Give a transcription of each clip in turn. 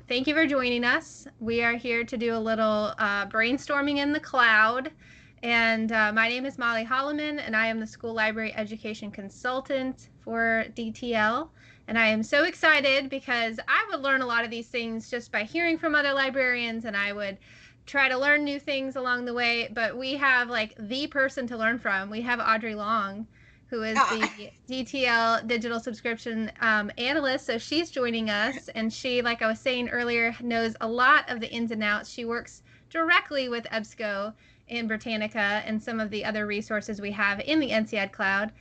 Thank you for joining us. We are here to do a little brainstorming in the cloud. And my name is Mollee Holloman, and I am the School Library Education Consultant for DTL. And I am so excited because I would learn a lot of these things just by hearing from other librarians, and I would try to learn new things along the way. But we have like the person to learn from. We have Audrey Long, who is Ah, the DTL digital subscription analyst. So she's joining us, and she, like I was saying earlier, knows a lot of the ins and outs. She works directly with EBSCO and Britannica and some of the other resources we have in the NCEdCloud.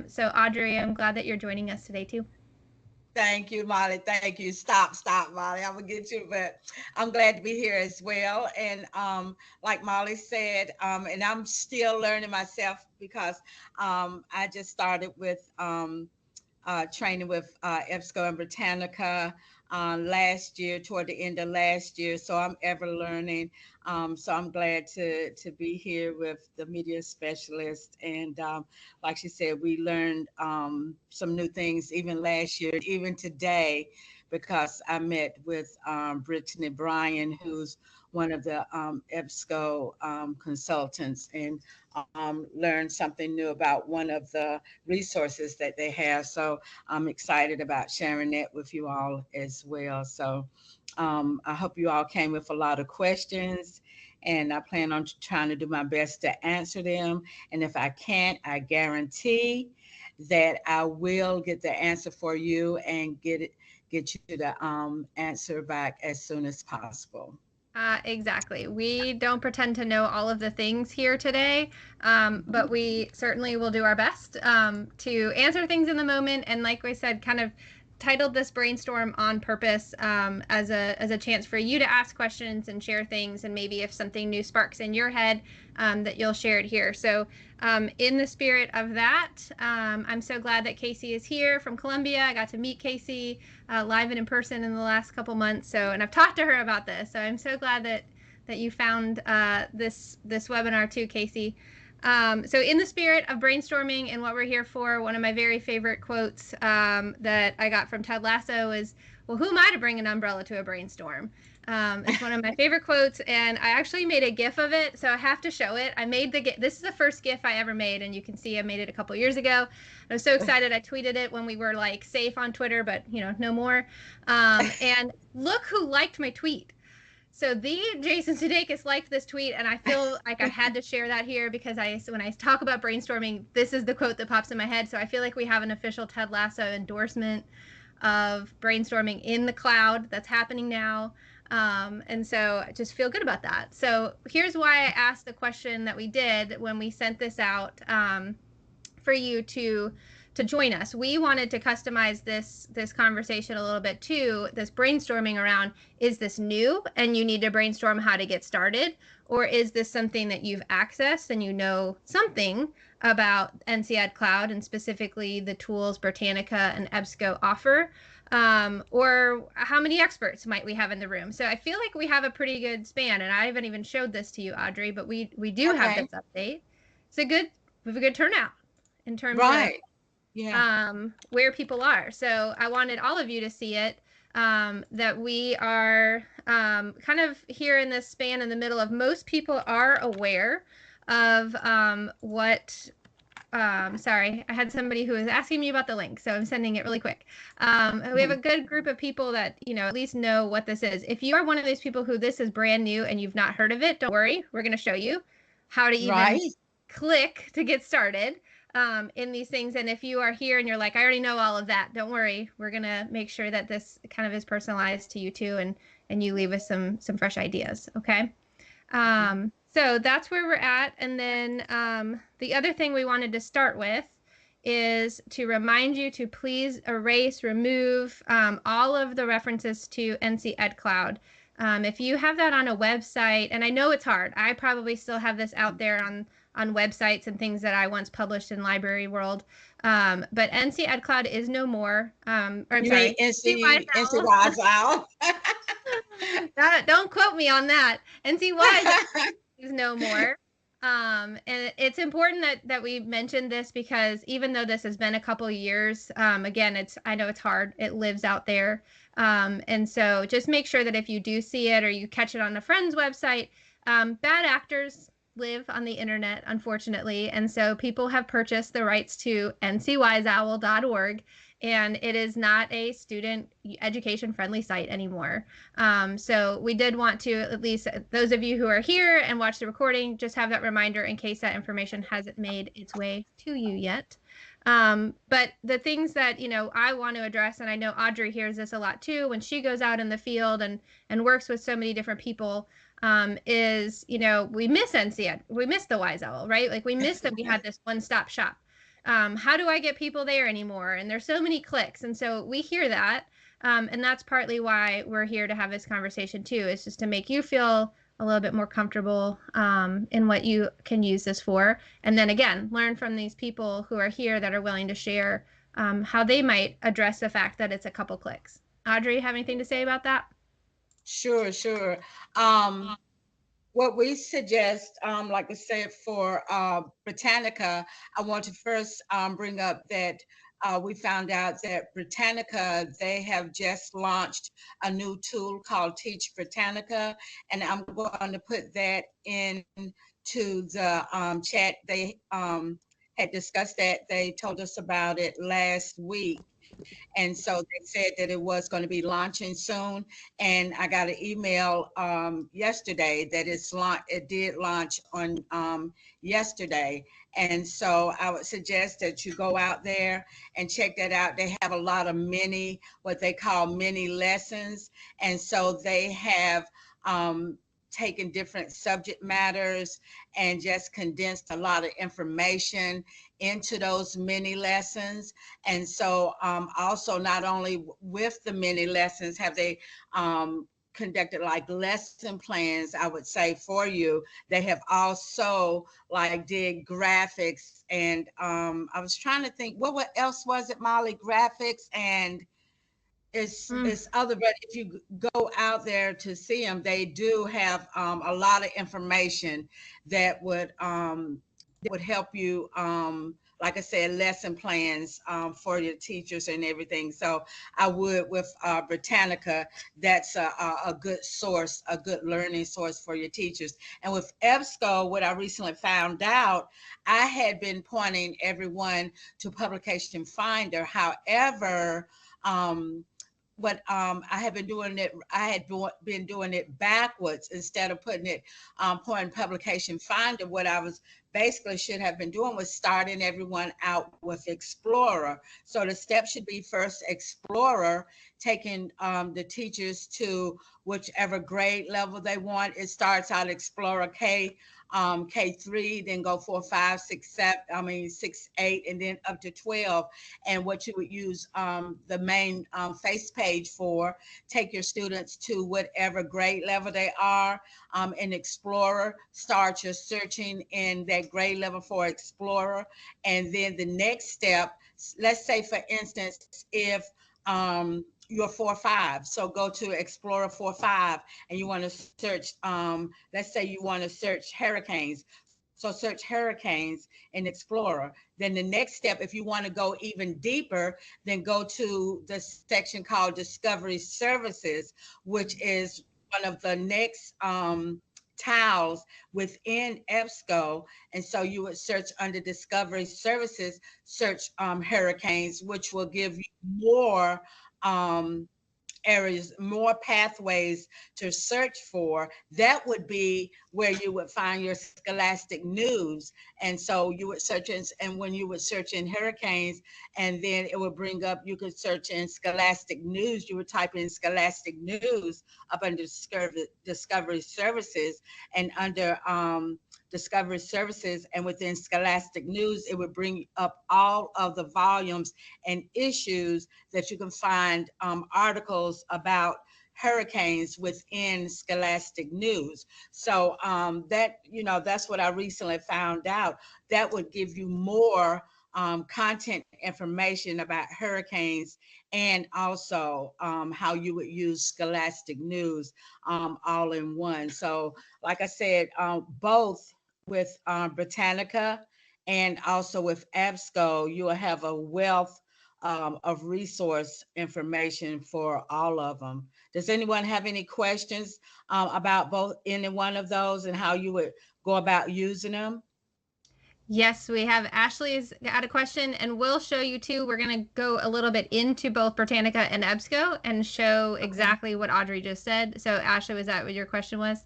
So Audrey, I'm glad that you're joining us today too. thank you, Molly. Thank you. Stop, Molly. I'm gonna get you, but I'm glad to be here as well. And like Molly said, and I'm still learning myself because I just started with training with EBSCO and Britannica last year, toward the end of last year. So I'm ever learning. So I'm glad to be here with the media specialist. And like she said, we learned some new things even last year, even today, because I met with Brittany Bryan, who's one of the EBSCO consultants, and learned something new about one of the resources that they have. So I'm excited about sharing that with you all as well. So I hope you all came with a lot of questions, and I plan on trying to do my best to answer them. And if I can't, I guarantee that I will get the answer for you and get you the answer back as soon as possible. Exactly. We don't pretend to know all of the things here today, but we certainly will do our best to answer things in the moment. And like we said, kind of titled this brainstorm on purpose as a chance for you to ask questions and share things, and maybe if something new sparks in your head, that you'll share it here. So in the spirit of that, I'm so glad that Casey is here from Columbia. I got to meet Casey live and in person in the last couple months. So, and I've talked to her about this. So I'm so glad that you found this webinar too, Casey. So in the spirit of brainstorming and what we're here for, one of my very favorite quotes that I got from Ted Lasso is, "Well, who am I to bring an umbrella to a brainstorm?" It's one of my favorite quotes, and I actually made a GIF of it, so I have to show it. I made the GIF. This is the first GIF I ever made, and you can see I made it a couple years ago. I was so excited. I tweeted it when we were like safe on Twitter, but no more. And look who liked my tweet. So the Jason Sudeikis liked this tweet, and I feel like I had to share that here because when I talk about brainstorming, this is the quote that pops in my head. So I feel like we have an official Ted Lasso endorsement of brainstorming in the cloud that's happening now. And so I just feel good about that. So here's why I asked the question that we did when we sent this out for you to join us. We wanted to customize this conversation a little bit too, this brainstorming around, is this new and you need to brainstorm how to get started? Or is this something that you've accessed and you know something about NCEdCloud and specifically the tools Britannica and EBSCO offer? Or how many experts might we have in the room? So I feel like we have a pretty good span, and I haven't even showed this to you, Audrey, but we do have Okay. this update. We have a good turnout in terms of Right. Yeah. where people are. So I wanted all of you to see it, that we are kind of here in this span in the middle of, most people are aware of what sorry, I had somebody who was asking me about the link, so I'm sending it really quick. We have a good group of people that, at least know what this is. If you are one of those people who this is brand new and you've not heard of it, don't worry. We're going to show you how to even Right. click to get started in these things. And if you are here and you're like, I already know all of that, don't worry. We're going to make sure that this kind of is personalized to you too, and you leave us some fresh ideas, okay? So that's where we're at. And then the other thing we wanted to start with is to remind you to please remove all of the references to NCEdCloud. If you have that on a website, and I know it's hard, I probably still have this out there on websites and things that I once published in Library World. But NCEdCloud is no more. Or I'm You sorry, mean NC Wise Owl? don't quote me on that. NCY is no more. And it's important that we mentioned this because even though this has been a couple years, again, I know it's hard. It lives out there. And so just make sure that if you do see it or you catch it on a friend's website, bad actors live on the internet, unfortunately. And so people have purchased the rights to NCEwiseowl.org, and it is not a student education friendly site anymore. So we did want to, at least those of you who are here and watch the recording, just have that reminder in case that information hasn't made its way to you yet. But the things that, I want to address, and I know Audrey hears this a lot too, when she goes out in the field and works with so many different people, is, we miss NCEd. We miss the Wise Owl, right? Like we miss that we had this one-stop shop. How do I get people there anymore? And there's so many clicks. And so we hear that. And that's partly why we're here to have this conversation too, is just to make you feel a little bit more comfortable in what you can use this for. And then again, learn from these people who are here that are willing to share how they might address the fact that it's a couple clicks. Audrey, have anything to say about that? Sure. What we suggest, like I said, for Britannica, I want to first bring up that we found out that Britannica, they have just launched a new tool called Teach Britannica, and I'm going to put that into the chat. They had discussed that. They told us about it last week. And so they said that it was going to be launching soon. And I got an email yesterday that it did launch on yesterday. And so I would suggest that you go out there and check that out. They have a lot of what they call mini lessons. And so they have taken different subject matters and just condensed a lot of information into those mini lessons. And so also not only with the mini lessons have they conducted like lesson plans, I would say, for you. They have also like did graphics, and I was trying to think what else was it, Mollee? Graphics and it's other, but if you go out there to see them, they do have a lot of information that would help you, like I said, lesson plans for your teachers and everything. So I would, with Britannica, that's a good source, a good learning source for your teachers. And with EBSCO, what I recently found out, I had been pointing everyone to Publication Finder. However, but I had been doing it. I had been doing it backwards instead of putting it pointing Publication Finder. What I was basically should have been doing was starting everyone out with Explorer. So the step should be first Explorer, taking the teachers to whichever grade level they want. It starts out Explorer K3, then go 4, 5, 6, 7, 6, 8, and then up to 12. And what you would use the main face page for, take your students to whatever grade level they are in Explorer, start your searching in that grade level for Explorer. And then the next step, let's say for instance, if you're 4-5. So go to Explorer 4-5 and you want to search, let's say you want to search hurricanes. So search hurricanes in Explorer. Then the next step, if you want to go even deeper, then go to the section called Discovery Services, which is one of the next tiles within EBSCO. And so you would search under Discovery Services, search hurricanes, which will give you more areas, more pathways to search for. That would be where you would find your scholastic news. And so you would search in, and when you would search in hurricanes, and then it would bring up, you could search in scholastic news, you would type in scholastic news up under Discovery Services, and under Discovery Services and within Scholastic News, it would bring up all of the volumes and issues that you can find articles about hurricanes within Scholastic News. So that's what I recently found out. That would give you more content information about hurricanes, and also how you would use Scholastic News all in one. So like I said, both with Britannica and also with EBSCO, you will have a wealth of resource information for all of them. Does anyone have any questions about both any one of those and how you would go about using them? Yes, we have Ashley's got a question, and we'll show you too. We're going to go a little bit into both Britannica and EBSCO and show exactly what Audrey just said. So, Ashley, was that what your question was?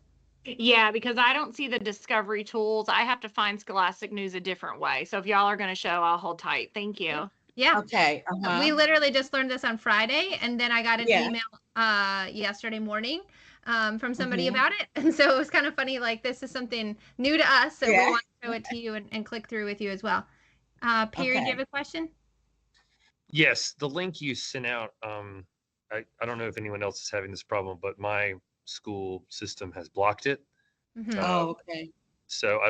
Yeah, because I don't see the discovery tools. I have to find Scholastic News a different way. So if y'all are going to show, I'll hold tight. Thank you. Yeah. Okay. We literally just learned this on Friday, and then I got an email yesterday morning from somebody about it. And so it was kind of funny, like this is something new to us, so we want to show it to you and click through with you as well. Pierre, do you have a question? Yes, the link you sent out, I don't know if anyone else is having this problem, but my school system has blocked it. Oh, okay. So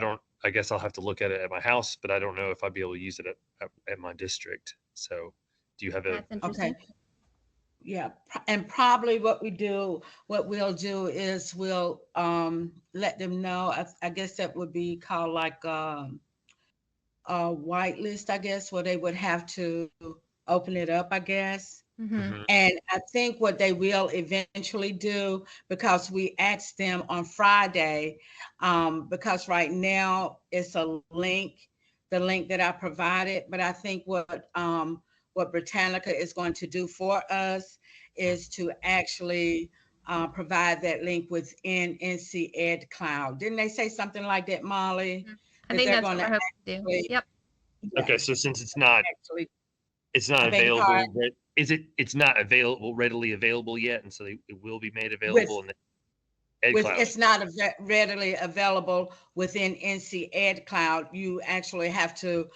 I guess I'll have to look at it at my house, but I don't know if I'll be able to use it at my district. So do you have a? Okay. Yeah, and probably what we'll do is we'll let them know. I guess that would be called like a whitelist, I guess, where they would have to open it up, I guess. And I think what they will eventually do, because we asked them on Friday, because right now it's a link, the link that I provided, but I think what Britannica is going to do for us is to actually provide that link within NCEdCloud. Didn't they say something like that, Mollee? I think that's what we're hoping to do. Yep. Okay, so since it's not available, it's not available readily available yet, and so it will be made available in the EdCloud. It's not readily available within NCEdCloud. You actually have to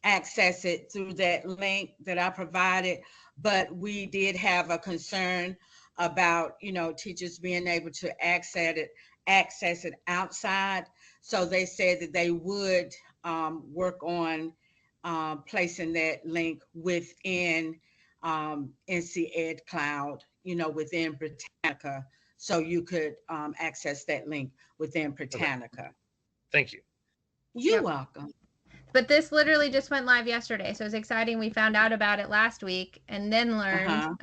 access it through that link that I provided. But we did have a concern about, teachers being able to access it outside. So they said that they would work on placing that link within NCEdCloud, within Britannica, so you could access that link within Britannica. Okay. Thank you. You're welcome. But this literally just went live yesterday, so it's exciting. We found out about it last week and then learned.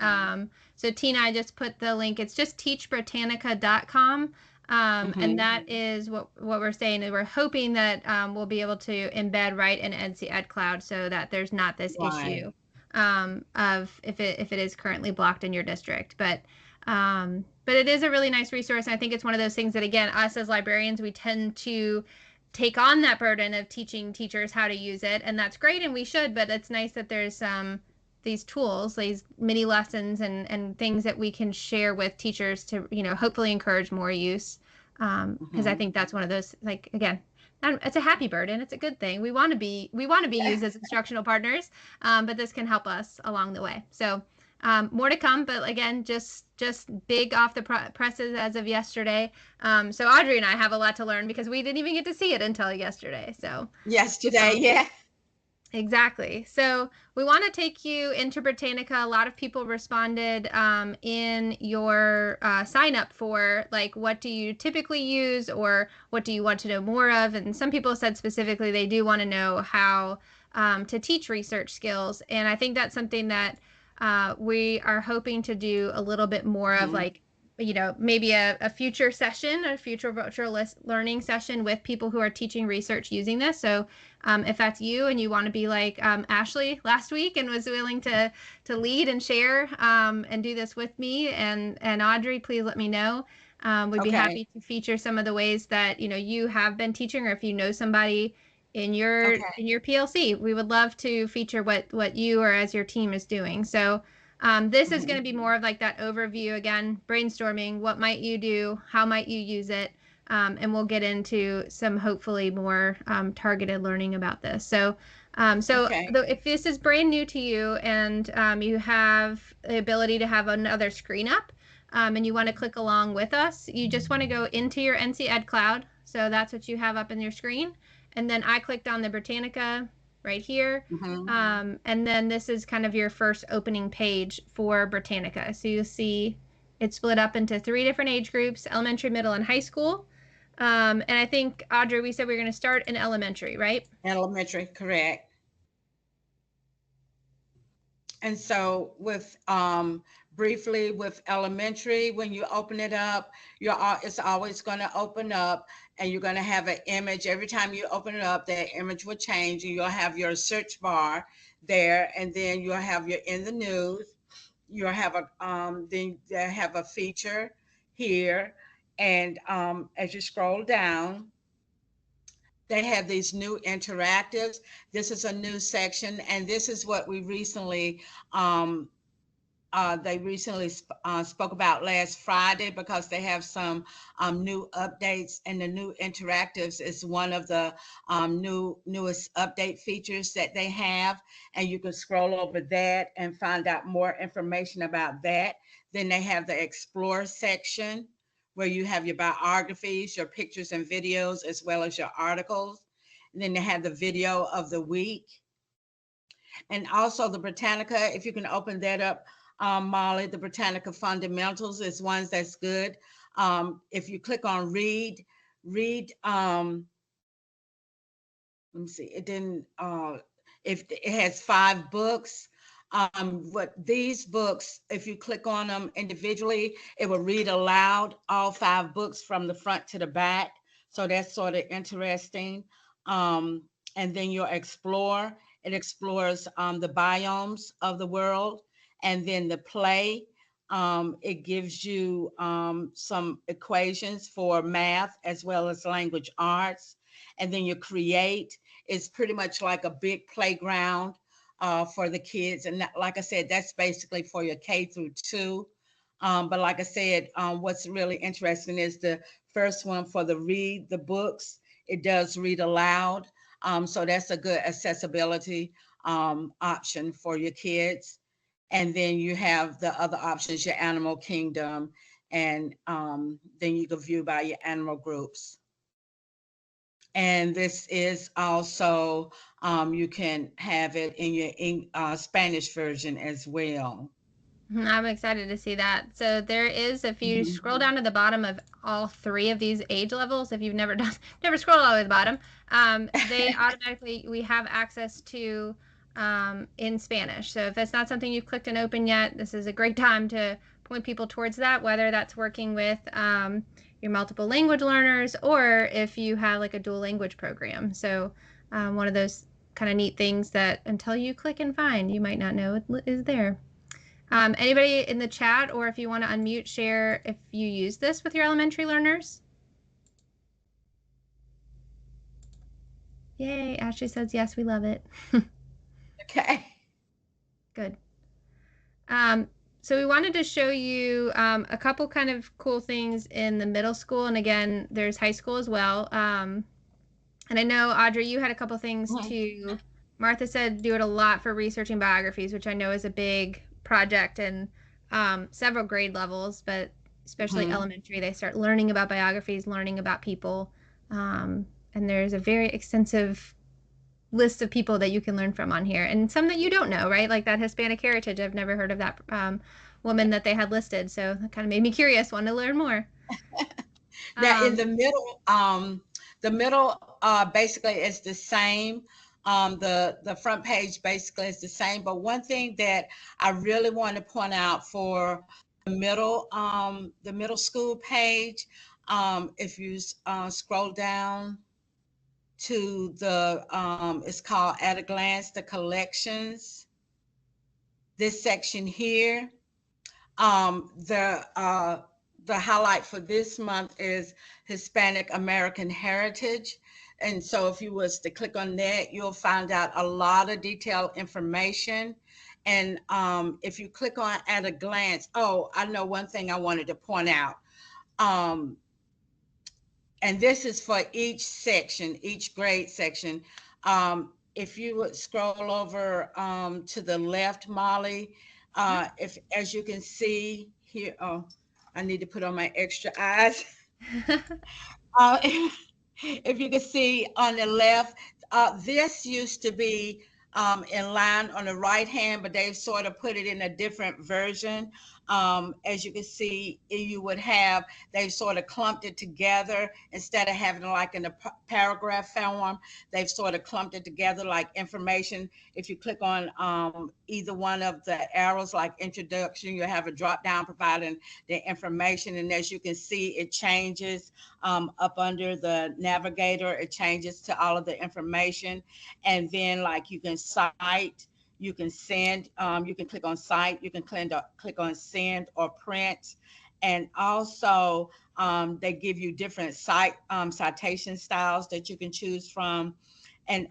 So Tina, I just put the link. It's just teachbritannica.com. And that is what we're saying. Is we're hoping that we'll be able to embed right in NCEdCloud so that there's not this issue of if it is currently blocked in your district. But it is a really nice resource. I think it's one of those things that, again, us as librarians, we tend to take on that burden of teaching teachers how to use it, and that's great, and we should. But it's nice that there's these tools, these mini lessons and things that we can share with teachers to, hopefully encourage more use. Because I think that's one of those, like, again, it's a happy burden. It's a good thing. We want to be used as instructional partners, but this can help us along the way. So more to come, but again, just big off the presses as of yesterday. So Audrey and I have a lot to learn because we didn't even get to see it until yesterday. So yesterday, yeah. Exactly. So we want to take you into Britannica. A lot of people responded in your sign up for, like, what do you typically use or what do you want to know more of? And some people said specifically they do want to know how to teach research skills. And I think that's something that we are hoping to do a little bit more of, like, maybe a future session, a future virtual learning session with people who are teaching research using this. So if that's you and you want to be like Ashley last week and was willing to lead and share and do this with me and Audrey, please let me know. We'd be happy to feature some of the ways that, you have been teaching, or if you know somebody in your PLC, we would love to feature what you or as your team is doing. So this is going to be more of like that overview, again, brainstorming, what might you do, how might you use it, and we'll get into some hopefully more targeted learning about this. So if this is brand new to you and you have the ability to have another screen up and you want to click along with us, you just want to go into your NCEdCloud. So that's what you have up in your screen. And then I clicked on the Britannica right here. And then this is kind of your first opening page for Britannica. So you'll see it's split up into 3 different age groups: elementary, middle, and high school. And I think, Audrey, we said we were going to start in elementary, right? Elementary, correct. And so with briefly with elementary, when you open it up, it's always going to open up, and you're going to have an image. Every time you open it up, that image will change, and you'll have your search bar there, and then you'll have your in the news. You'll have a then they have a feature here, and as you scroll down, they have these new interactives. This is a new section, and this is what we recently spoke about last Friday, because they have some new updates, and the new interactives is one of the newest update features that they have, and you can scroll over that and find out more information about that. Then they have the explore section, where you have your biographies, your pictures and videos, as well as your articles. And then they have the video of the week. And also the Britannica, if you can open that up, Mollee, the Britannica Fundamentals is one that's good. If you click on read, let me see, it didn't, if it has 5 books. What these books, if you click on them individually, it will read aloud all 5 books from the front to the back. So that's sort of interesting. And then you'll explore. It explores the biomes of the world. And then the play, it gives you some equations for math as well as language arts. And then you create. It's pretty much like a big playground for the kids. And like I said, that's basically for your K through 2. But like I said, what's really interesting is the first one for the read the books. It does read aloud. So that's a good accessibility option for your kids. And then you have the other options, your animal kingdom, and then you can view by your animal groups. And this is also, you can have it in your Spanish version as well. I'm excited to see that. So there is, if you scroll down to the bottom of all 3 of these age levels, if you've never scrolled all the way to the bottom, they automatically, we have access to in Spanish. So if that's not something you've clicked and opened yet, this is a great time to point people towards that, whether that's working with your multiple language learners, or if you have like a dual language program. So one of those kind of neat things that until you click and find, you might not know is there. Anybody in the chat, or if you want to unmute, share if you use this with your elementary learners. Yay, Ashley says yes, we love it. Okay. Good. So we wanted to show you a couple kind of cool things in the middle school, and again, there's high school as well. And I know, Audrey, you had a couple things too. Martha said do it a lot for researching biographies, which I know is a big project in several grade levels, but especially elementary, they start learning about biographies, learning about people. And there's a very extensive list of people that you can learn from on here, and some that you don't know, right? Like that Hispanic heritage. I've never heard of that woman that they had listed. So that kind of made me curious, want to learn more. Now in the middle basically is the same. The front page basically is the same, but one thing that I really want to point out for the middle school page, if you scroll down to the it's called At a Glance, the collections. This section here, the highlight for this month is Hispanic American Heritage. And so if you was to click on that, you'll find out a lot of detailed information. And if you click on At a Glance, oh, I know one thing I wanted to point out. And this is for each section, each grade section. If you would scroll over to the left, Mollee, if, as you can see here, oh, I need to put on my extra eyes. If you can see on the left, this used to be in line on the right hand, but they've sort of put it in a different version. As you can see, you would have, they've sort of clumped it together instead of having like in the paragraph form. They've sort of clumped it together like information. If you click on either one of the arrows, like introduction, you have a drop down providing the information. And as you can see, it changes up under the navigator. It changes to all of the information. And then like you can cite, you can send, you can click on cite, you can click on send or print. And also they give you different citation styles that you can choose from. And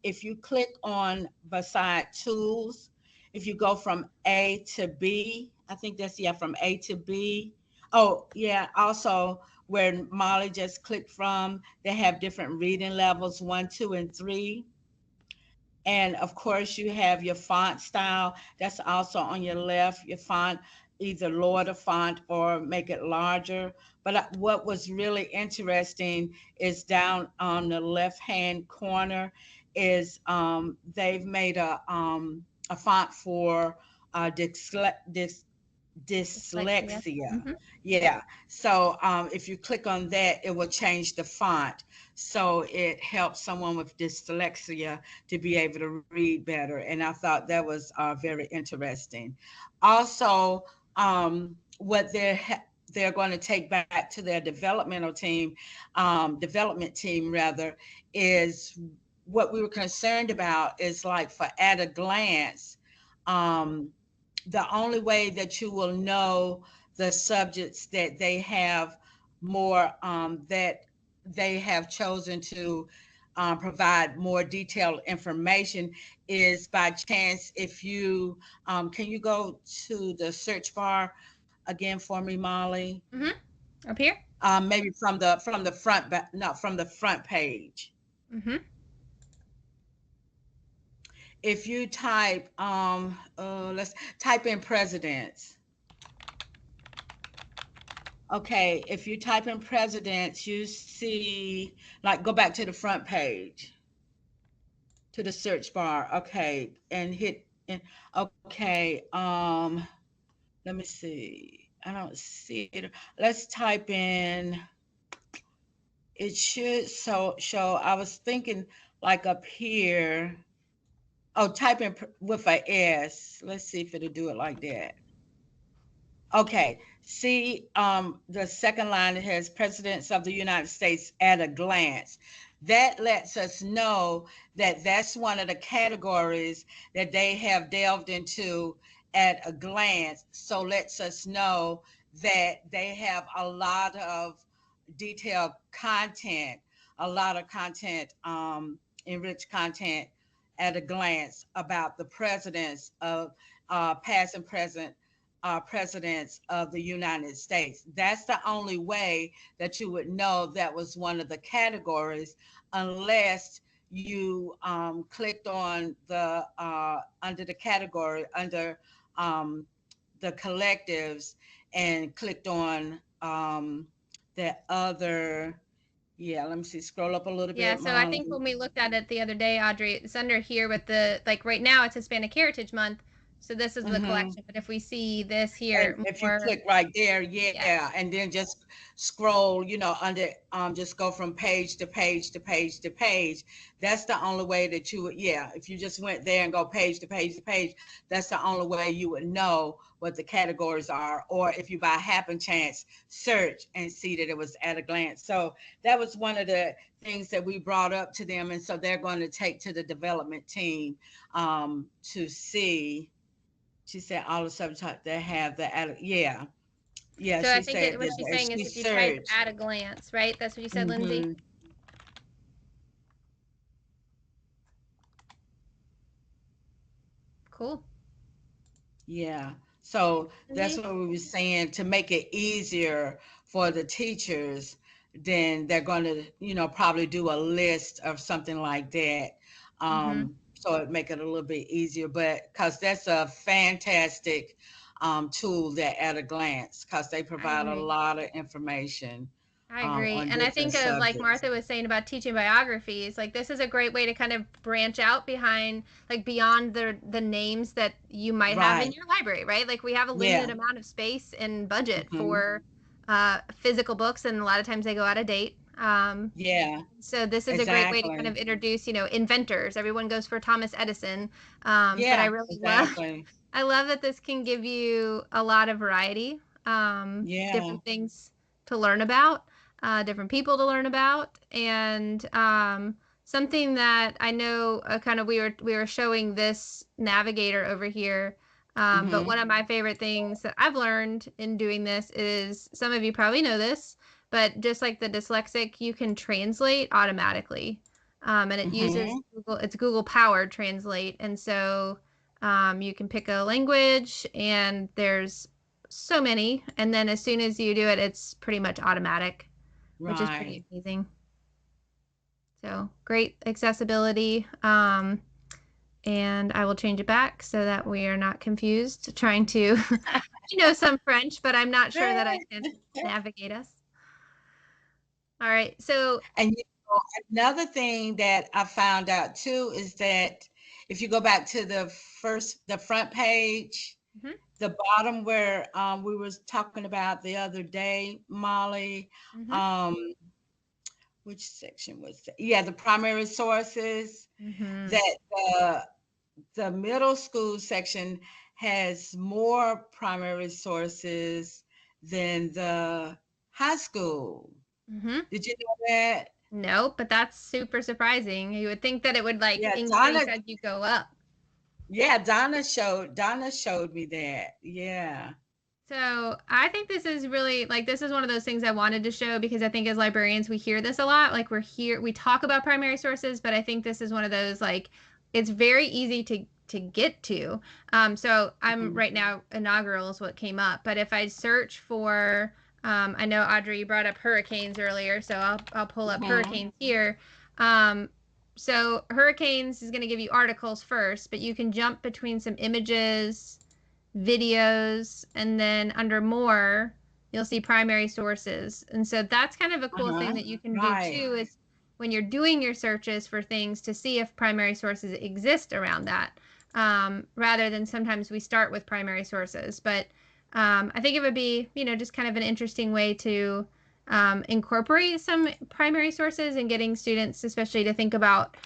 if you click on beside tools, if you go from A to B, I think that's, yeah, from A to B. Oh, yeah, also where Molly just clicked from, they have different reading levels, 1, 2, and 3. And of course, you have your font style. That's also on your left, your font, either lower the font or make it larger. But what was really interesting is down on the left-hand corner is they've made a font for dyslexia. Mm-hmm. Yeah. So if you click on that, it will change the font. So it helps someone with dyslexia to be able to read better. And I thought that was very interesting. Also, what they're going to take back to their development team rather, is what we were concerned about is like for at a glance, the only way that you will know the subjects that they have more, that they have chosen to provide more detailed information is by chance if you, can you go to the search bar again for me, Molly? Mm-hmm. Up here? Maybe from the front, from the front page. Mm-hmm. If you type, let's type in presidents. Okay, if you type in presidents, you see, like, go back to the front page, to the search bar. Okay, and hit, okay, let me see. I don't see it. Let's type in, it should show, I was thinking like up here. Oh, type in with a S. Let's see if it'll do it like that. Okay, see the second line, it has presidents of the United States at a glance. That lets us know that that's one of the categories that they have delved into at a glance. So lets us know that they have a lot of detailed content, a lot of content, enriched content at a glance about the presidents of past and present presidents of the United States. That's the only way that you would know that was one of the categories, unless you clicked on the under the category, under the collectives, and clicked on the other. Yeah, let me see, scroll up a little bit. Yeah, so I think when we looked at it the other day, Audrey, it's under here with the, like right now it's Hispanic Heritage Month. So this is the collection, but if we see this here, and if you click right there, Yeah. and then just scroll, you know, under, just go from page to page to page to page. That's the only way that you would, if you just went there and go page to page to page, that's the only way you would know what the categories are. Or if you by happen chance search and see that it was at a glance. So that was one of the things that we brought up to them. And so they're going to take to the development team to see. She said all the subjects that have the, So I think what she's saying is if you type at a glance, right? That's what you said, Lindsay? Cool. Yeah. So that's what we were saying, to make it easier for the teachers, then they're going to, you know, probably do a list of something like that. So it make it a little bit easier, but because that's a fantastic tool, that at a glance, because they provide a lot of information. I agree. on And I different think of like subjects. Martha was saying about teaching biographies, like this is a great way to kind of branch out behind like beyond the names that you might have in Right. your library, right? Like we have a Yeah. limited amount of space and budget Mhm. for physical books, and a lot of times they go out of date. Yeah. So this is a great way to kind Exactly. of introduce, inventors. Everyone goes for Thomas Edison. But I Yeah. really love Exactly. I love that this can give you a lot of variety, Yeah. different things to learn about, different people to learn about, and something that I know kind of we were showing this navigator over here. But Mhm. one of my favorite things that I've learned in doing this is some of you probably know this, but just like the dyslexic, you can translate automatically. And it uses Mhm. it's Google powered translate. And so you can pick a language, and there's so many. And then as soon as you do it, it's pretty much automatic, which is pretty Right. amazing. So great accessibility. And I will change it back so that we are not confused trying to, some French, but I'm not sure that I can navigate us. All right. So, And another thing that I found out too is that if you go back to the front page, mhm, the bottom where we was talking about the other day, Molly, mhm, um, which section was that? Yeah, the primary sources. mhm. That the middle school section has more primary sources than the high school. Mhm. Did you know that? Nope, but that's super surprising. You would think that it would like Yeah, increase Donna. as you go up. Yeah, Donna showed me that. Yeah. So I think this is really like this is one of those things I wanted to show because I think as librarians we hear this a lot. Like we talk about primary sources, but I think this is one of those like it's very easy to get to. So I'm Mhm. right now inaugural is what came up, but if I search for I know Audrey you brought up hurricanes earlier, so I'll pull up Mhm. hurricanes here. Um, so hurricanes is going to give you articles first, but you can jump between some images, videos, and then under more, you'll see primary sources. And so that's kind of a cool thing Uh-huh. that you can do Right. too is when you're doing your searches for things to see if primary sources exist around that, rather than sometimes we start with primary sources. But I think it would be, just kind of an interesting way to incorporate some primary sources and getting students, especially to think about,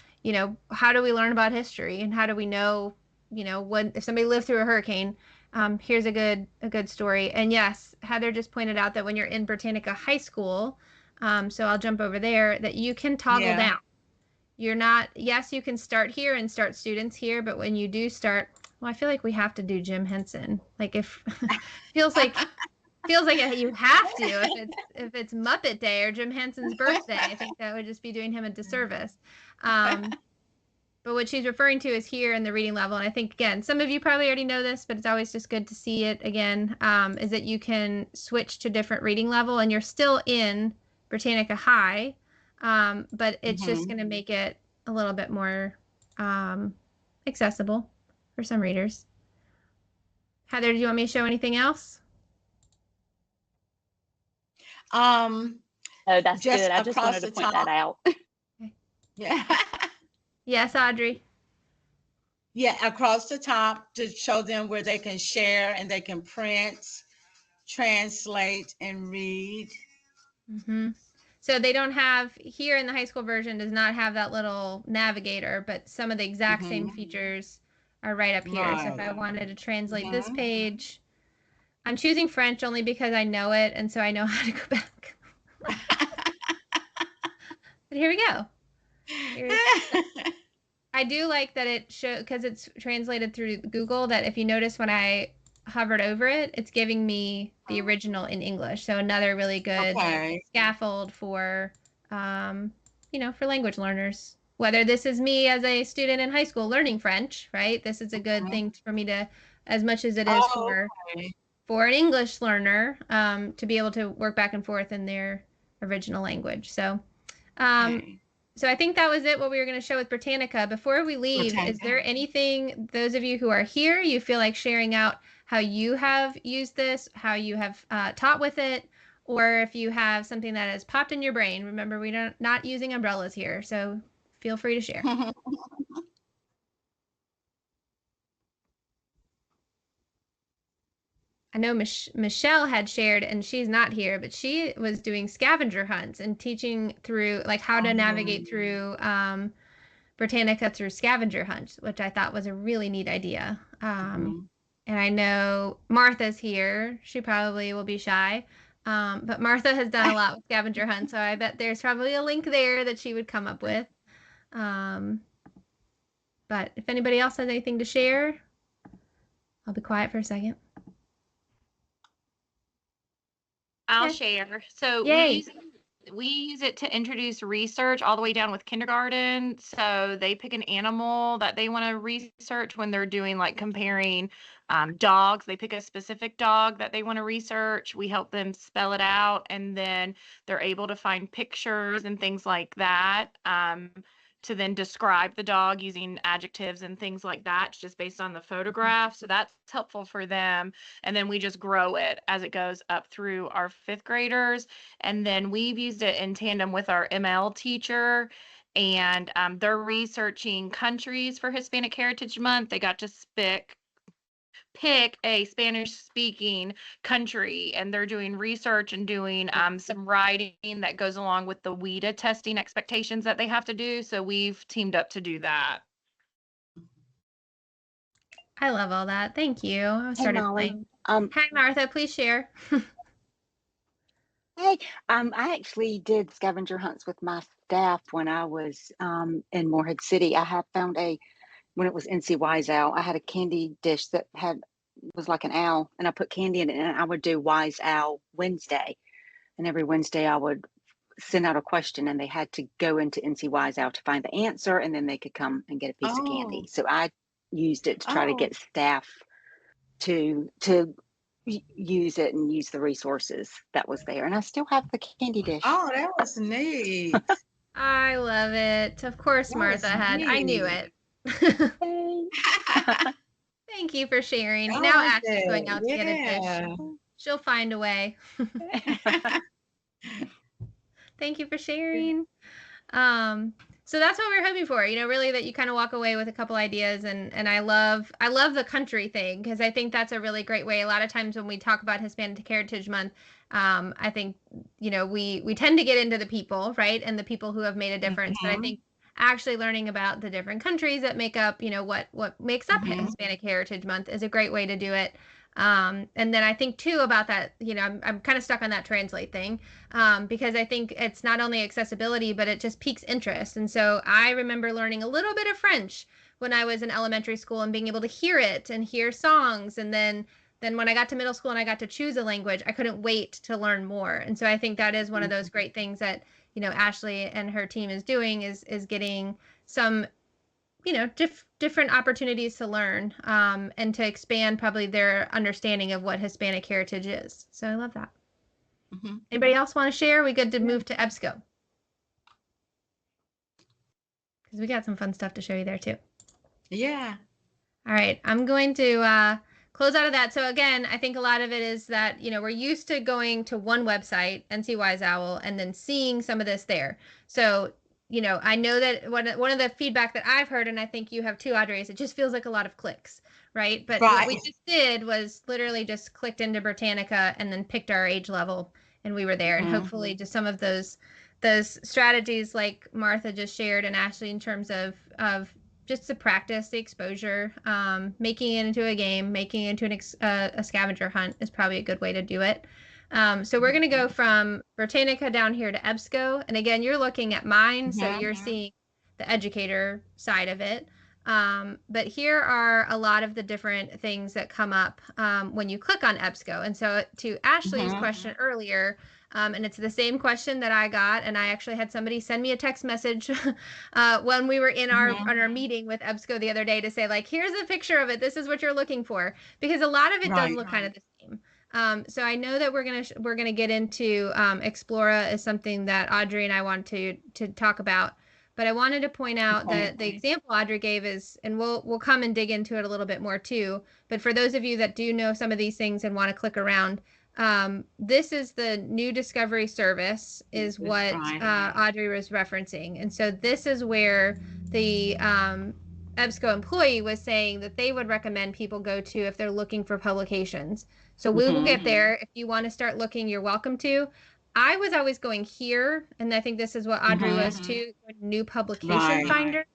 how do we learn about history and how do we know, when if somebody lived through a hurricane, here's a good story. And yes, Heather just pointed out that when you're in Britannica High School, so I'll jump over there, that you can toggle Yeah. down. You're not, yes, you can start here and start students here, but when you do start, well, I feel like we have to do Jim Henson. Like if feels like you have to if it's Muppet Day or Jim Henson's birthday. I think that would just be doing him a disservice. But what she's referring to is here in the reading level. And I think, again, some of you probably already know this, but it's always just good to see it again, is that you can switch to different reading level and you're still in Britannica High, but it's just Mhm. going to make it a little bit more accessible for some readers. Heather, do you want me to show anything else? Um, Oh, that's just good. I just across wanted to the point top. that out. Yeah. Yes, Audrey. Yeah, across the top to show them where they can share and they can print, translate, and read. Mm-hmm. So they don't have here in the high school version does not have that little navigator, but some of the exact same Mhm. features are right up here. So if Right. I wanted to translate this Mhm. page, I'm choosing French only because I know it and so I know how to go back. But here we go. I do like that it show because it's translated through Google that if you notice when I hovered over it, it's giving me the original in English. So another really good Okay. scaffold for for language learners. Whether this is me as a student in high school learning French, right? This is a good Mhm. thing for me to, as much as it is Oh, okay. for an English learner, to be able to work back and forth in their original language. So, um, Okay. so I think that was it, what we were going to show with Britannica. Before we leave, is Britannica. there anything, those of you who are here, you feel like sharing out how you have used this, how you have taught with it, or if you have something that has popped in your brain. Remember, we're not using umbrellas here, so feel free to share. I know Michelle had shared, and she's not here, but she was doing scavenger hunts and teaching through like how to navigate through Britannica through scavenger hunts, which I thought was a really neat idea. And I know Martha's here. She probably will be shy. But Martha has done a lot with scavenger hunts, so I bet there's probably a link there that she would come up with. But if anybody else has anything to share, I'll be quiet for a second. I'll share. So we use it to introduce research all the way down with kindergarten. So they pick an animal that they want to research when they're doing like comparing dogs. They pick a specific dog that they want to research. We help them spell it out, and then they're able to find pictures and things like that. To then describe the dog using adjectives and things like that, just based on the photograph. So that's helpful for them. And then we just grow it as it goes up through our 5th graders. And then we've used it in tandem with our ML teacher. And they're researching countries for Hispanic Heritage Month. They got to pick a Spanish-speaking country, and they're doing research and doing some writing that goes along with the WIDA testing expectations that they have to do. So we've teamed up to do that. I love all that. Thank you. I started playing. Hi, Martha. Please share. Hey, I actually did scavenger hunts with my staff when I was in Morehead City. I had found when it was NC Wise Owl, I had a candy dish that was like an owl, and I put candy in it, and I would do Wise Owl Wednesday. And every Wednesday I would send out a question, and they had to go into NC Wise Owl to find the answer, and then they could come and get a piece of candy. So I used it to try to get staff to use it and use the resources that was there. And I still have the candy dish. Oh, that was neat. I love it. Of course, Martha had. I knew it. Thank you for sharing. Now Ashley's going out to get a dish. She'll find a way. Thank you for sharing. So that's what we're hoping for, really that you kind of walk away with a couple ideas. And I love the country thing, because I think that's a really great way. A lot of times when we talk about Hispanic Heritage Month, I think, we tend to get into the people, right? And the people who have made a difference. But I think actually learning about the different countries that make up, what makes up Hispanic Heritage Month is a great way to do it. And then I think too about that, I'm kind of stuck on that translate thing, because I think it's not only accessibility, but it just piques interest. And so I remember learning a little bit of French when I was in elementary school and being able to hear it and hear songs. And then when I got to middle school and I got to choose a language, I couldn't wait to learn more. And so I think that is one of those great things that, Ashley and her team is doing is getting some, different opportunities to learn, and to expand probably their understanding of what Hispanic heritage is. So I love that. Anybody else want to share? Are we good to move to EBSCO? Because we got some fun stuff to show you there too. Yeah. All right. I'm going to close out of that. So again, I think a lot of it is that, we're used to going to one website, NC Wise Owl, and then seeing some of this there. So, I know that one of the feedback that I've heard, and I think you have too, Audrey, is it just feels like a lot of clicks, right? But what we just did was literally just clicked into Britannica and then picked our age level, and we were there. And hopefully just some of those strategies like Martha just shared and Ashley in terms of just the practice, the exposure, making it into a game, making it into a scavenger hunt is probably a good way to do it. So we're going to go from Britannica down here to EBSCO. And again, you're looking at mine, so you're seeing the educator side of it. But here are a lot of the different things that come up when you click on EBSCO. And so to Ashley's question earlier, and it's the same question that I got, and I actually had somebody send me a text message when we were in our meeting with EBSCO the other day to say, like, here's a picture of it. This is what you're looking for, because a lot of it does look kind of the same. So I know that we're gonna get into Explora as something that Audrey and I want to talk about. But I wanted to point out that the example Audrey gave is, and we'll come and dig into it a little bit more too. But for those of you that do know some of these things and want to click around, This is the new discovery service, is what Audrey was referencing. And so this is where the EBSCO employee was saying that they would recommend people go to if they're looking for publications. So we will get there. If you want to start looking, you're welcome to. I was always going here, and I think this is what Audrey was too, new publication finder.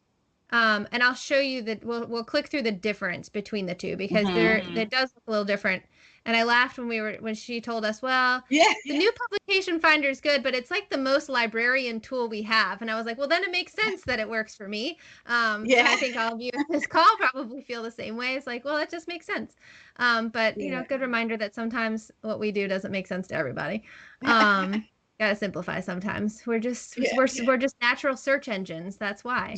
And I'll show you that we'll click through the difference between the two, because it does look a little different. And I laughed when she told us, well, the new publication finder is good, but it's like the most librarian tool we have. And I was like, well, then it makes sense that it works for me. And I think all of you on this call probably feel the same way. It's like, well, it just makes sense. But you know, good reminder that sometimes what we do doesn't make sense to everybody. Gotta simplify sometimes. We're just natural search engines. That's why.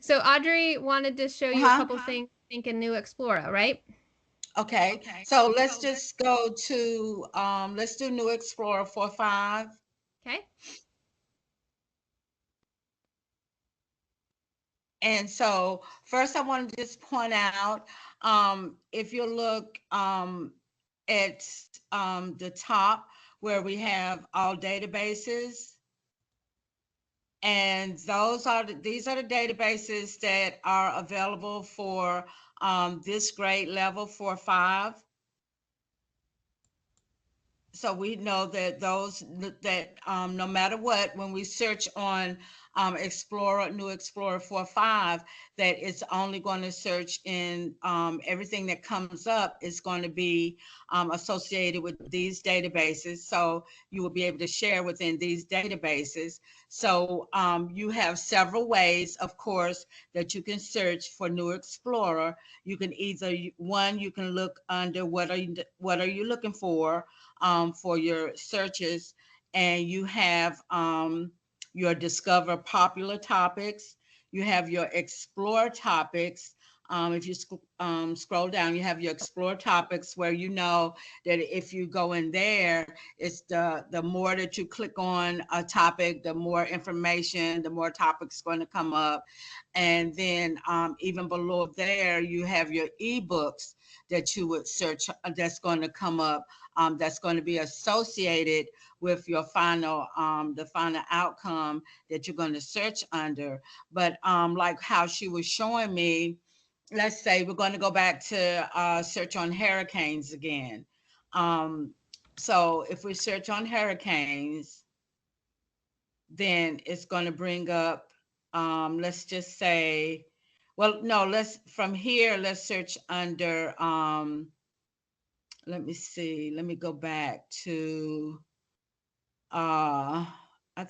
So Audrey wanted to show you a couple things, I think, in New Explorer, right? Okay. So let's just go to, let's do New Explorer 4.5. Okay. And so first I want to just point out, if you look at the top where we have all databases, and these are the databases that are available for this grade level 4.5. So we know that no matter what, when we search on New Explorer 4.5, that it's only going to search in everything that comes up is going to be associated with these databases. So you will be able to share within these databases. So you have several ways, of course, that you can search for New Explorer. You can either, one, you can look under what are you looking for your searches, and you have your discover popular topics, you have your explore topics. If you scroll down, you have your explore topics, where you know that if you go in there, it's the more that you click on a topic, the more information, the more topics going to come up. And then even below there, you have your ebooks that you would search, that's going to come up, that's going to be associated with your final, the final outcome that you're going to search under. But like how she was showing me, let's say we're going to go back to search on hurricanes again. So if we search on hurricanes, then it's going to bring up, let's just say, well, no, let's search under, let me see, let me go back to, I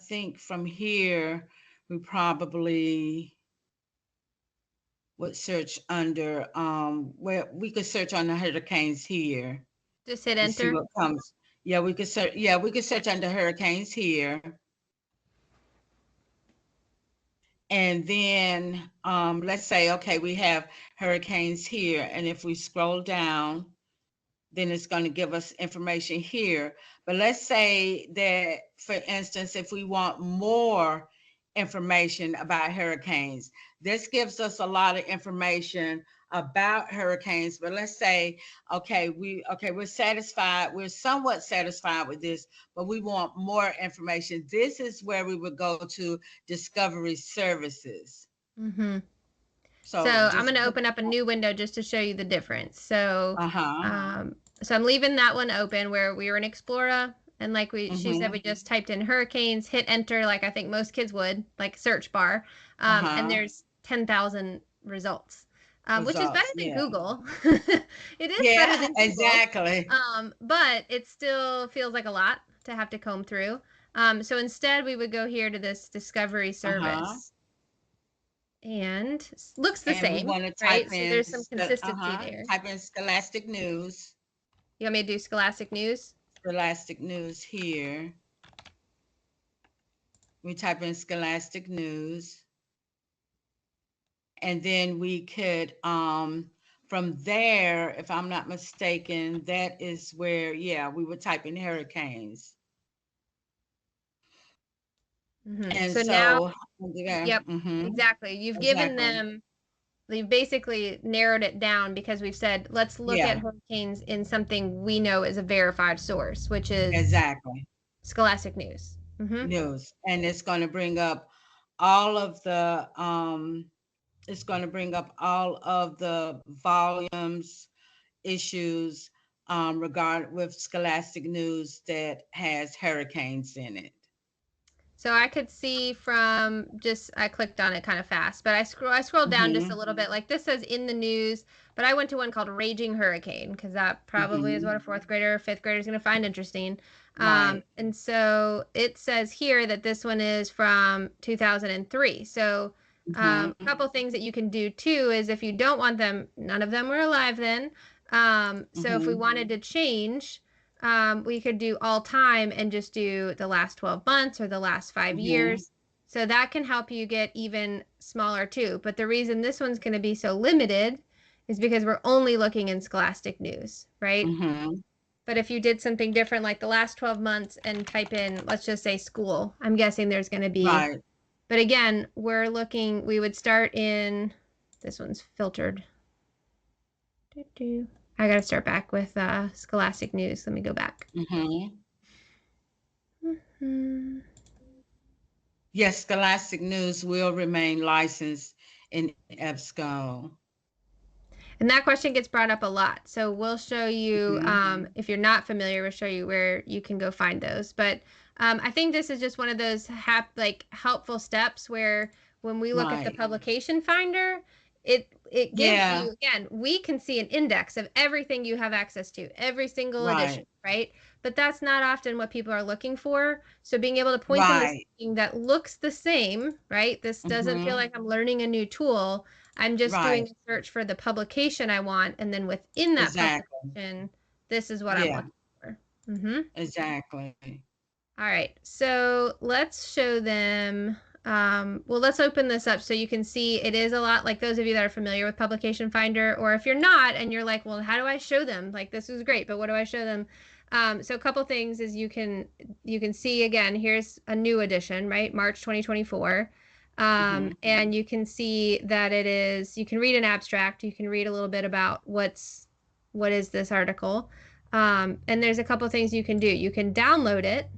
think from here, we probably would search under, where we could search on the hurricanes here. Just hit enter. See what comes. Yeah, we could search under hurricanes here. And then let's say, okay, we have hurricanes here. And if we scroll down, then it's going to give us information here. But let's say that, for instance, if we want more information about hurricanes, this gives us a lot of information about hurricanes. But let's say, okay, we're satisfied, we're somewhat satisfied with this, but we want more information. This is where we would go to Discovery Services. Mm-hmm. So I'm going to open up a new window just to show you the difference. So, so I'm leaving that one open where we were in Explorer. And like she said, we just typed in hurricanes, hit enter, like I think most kids would, like search bar. And there's 10,000 results, which is better than Google. It is better than Google. Exactly. But it still feels like a lot to have to comb through. So instead we would go here to this Discovery Service. And looks the same, right? So there's some consistency there. Type in Scholastic News. You want me to do Scholastic News? Scholastic News here. We type in Scholastic News. And then we could, from there, if I'm not mistaken, that is where, we would type in hurricanes. And so now, exactly. You've given them We've basically narrowed it down because we've said, let's look at hurricanes in something we know is a verified source, which is exactly Scholastic News. News. And it's going to bring up all of the volumes, issues with Scholastic News that has hurricanes in it. So I could see from I clicked on it kind of fast, but I scrolled down just a little bit. Like this says in the news, but I went to one called Raging Hurricane because that probably is what a 4th grader or 5th grader is going to find interesting. Right. And so it says here that this one is from 2003. So a couple things that you can do too is if you don't want them, none of them were alive then. So if we wanted to change, we could do all time and just do the last 12 months or the last 5 years. So that can help you get even smaller too. But the reason this one's going to be so limited is because we're only looking in Scholastic News, right? But if you did something different, like the last 12 months and type in, let's just say school, I'm guessing there's going to be, but again, we would start in, this one's filtered. I got to start back with Scholastic News. Let me go back. Yes, Scholastic News will remain licensed in EBSCO. And that question gets brought up a lot. So we'll show you, if you're not familiar, we'll show you where you can go find those. But I think this is just one of those helpful steps where when we look at the publication finder, it gives you, again, we can see an index of everything you have access to, every single edition, right? But that's not often what people are looking for. So being able to point them to something that looks the same, right? This doesn't feel like I'm learning a new tool. I'm just doing a search for the publication I want. And then within that publication, this is what I'm looking for. Exactly. All right. So let's show them. Well, let's open this up so you can see it is a lot like those of you that are familiar with Publication Finder, or if you're not and you're like, well, how do I show them? Like, this is great, but what do I show them? So a couple things is you can see, again, here's a new edition, right? March 2024. And you can see that it is, you can read an abstract, you can read a little bit about what is this article. And there's a couple things you can do. You can download it.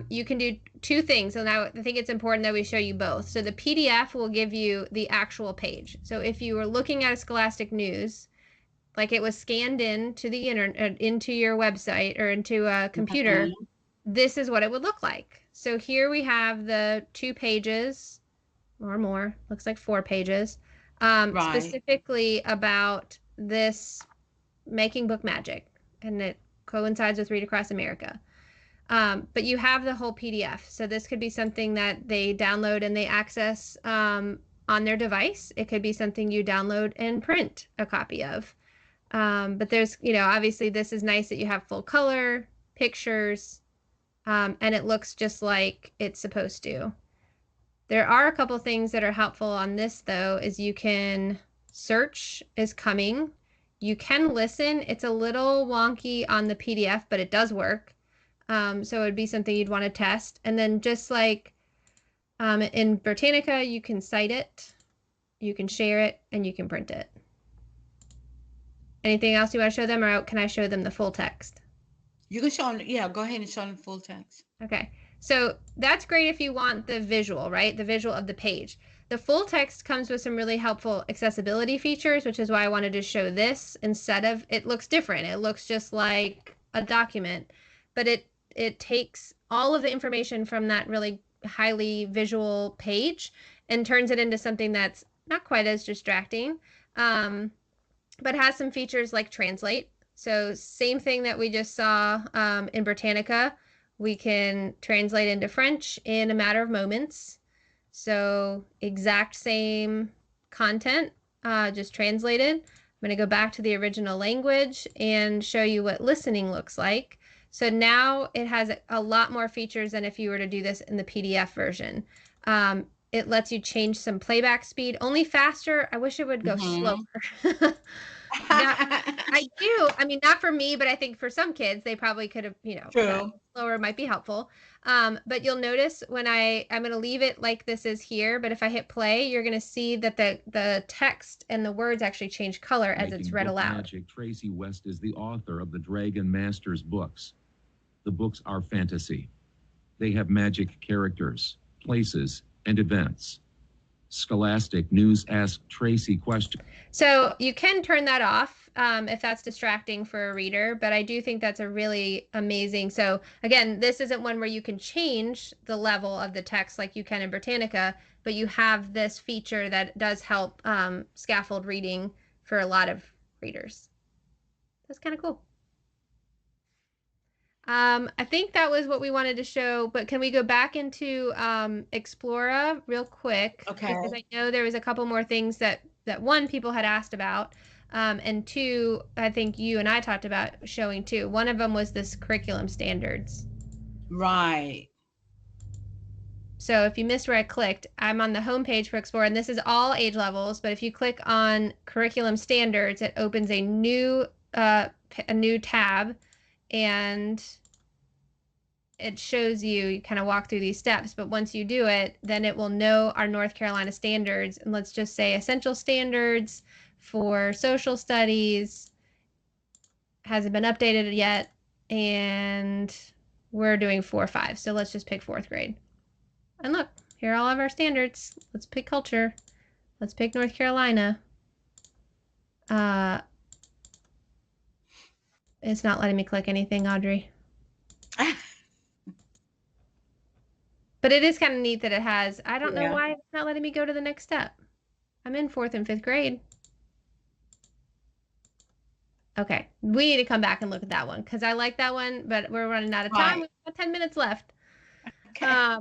You can do two things. So now I think it's important that we show you both. So the PDF will give you the actual page. So if you were looking at a Scholastic News, like it was scanned into the internet, into your website or into a computer, this is what it would look like. So here we have the 2 pages or more, looks like 4 pages, specifically about this making book magic, and it coincides with Read Across America. But you have the whole PDF. So this could be something that they download and they access on their device. It could be something you download and print a copy of. But there's, obviously this is nice that you have full color, pictures, and it looks just like it's supposed to. There are a couple things that are helpful on this, though, is you can search is coming. You can listen. It's a little wonky on the PDF, but it does work. So it would be something you'd want to test. And then just like in Britannica, you can cite it, you can share it, and you can print it. Anything else you want to show them, or can I show them the full text? You can show them, yeah, go ahead and show them full text. Okay, so that's great if you want the visual, right? The visual of the page. The full text comes with some really helpful accessibility features, which is why I wanted to show this instead of, it looks different. It looks just like a document, but it takes all of the information from that really highly visual page and turns it into something that's not quite as distracting, but has some features like translate. So same thing that we just saw in Britannica, we can translate into French in a matter of moments. So exact same content, just translated. I'm going to go back to the original language and show you what listening looks like. So now it has a lot more features than if you were to do this in the PDF version. It lets you change some playback speed, only faster. I wish it would go slower. I do. I mean, not for me, but I think for some kids, they probably could have, True. slower might be helpful. But you'll notice when I'm going to leave it like this is here, but if I hit play, you're going to see that the text and the words actually change color as it's read aloud. Magic. Tracy West is the author of the Dragon Masters books. The books are fantasy. They have magic characters, places, and events. Scholastic News asked Tracy question. So you can turn that off if that's distracting for a reader, but I do think that's a really amazing. So again, this isn't one where you can change the level of the text like you can in Britannica, but you have this feature that does help scaffold reading for a lot of readers. That's kind of cool. I think that was what we wanted to show, but can we go back into Explora real quick? Okay. Because I know there was a couple more things that one, people had asked about, and two, I think you and I talked about showing too. One of them was this curriculum standards. Right. So if you missed where I clicked, I'm on the homepage for Explora, and this is all age levels, but if you click on curriculum standards, it opens a new tab, and it shows you kind of walk through these steps. But once you do it, then it will know our North Carolina standards. And let's just say essential standards for social studies hasn't been updated yet. And we're doing 4-5. So let's just pick 4th grade. And look, here are all of our standards. Let's pick culture. Let's pick North Carolina. It's not letting me click anything, Audrey. But it is kind of neat that it has, I don't know why it's not letting me go to the next step. I'm in 4th and 5th grade. Okay, we need to come back and look at that one because I like that one, but we're running out of time. We've got 10 minutes left. Okay.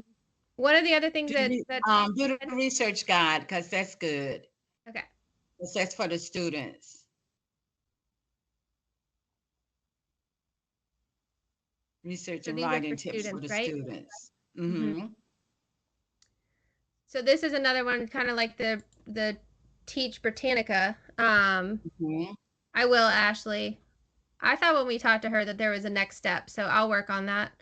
One of the other things that do the research guide, because that's good. Okay. That's for the students. Research and writing tips for the students. Mm-hmm. So this is another one, kind of like the Teach Britannica. I will, Ashley. I thought when we talked to her that there was a next step, so I'll work on that.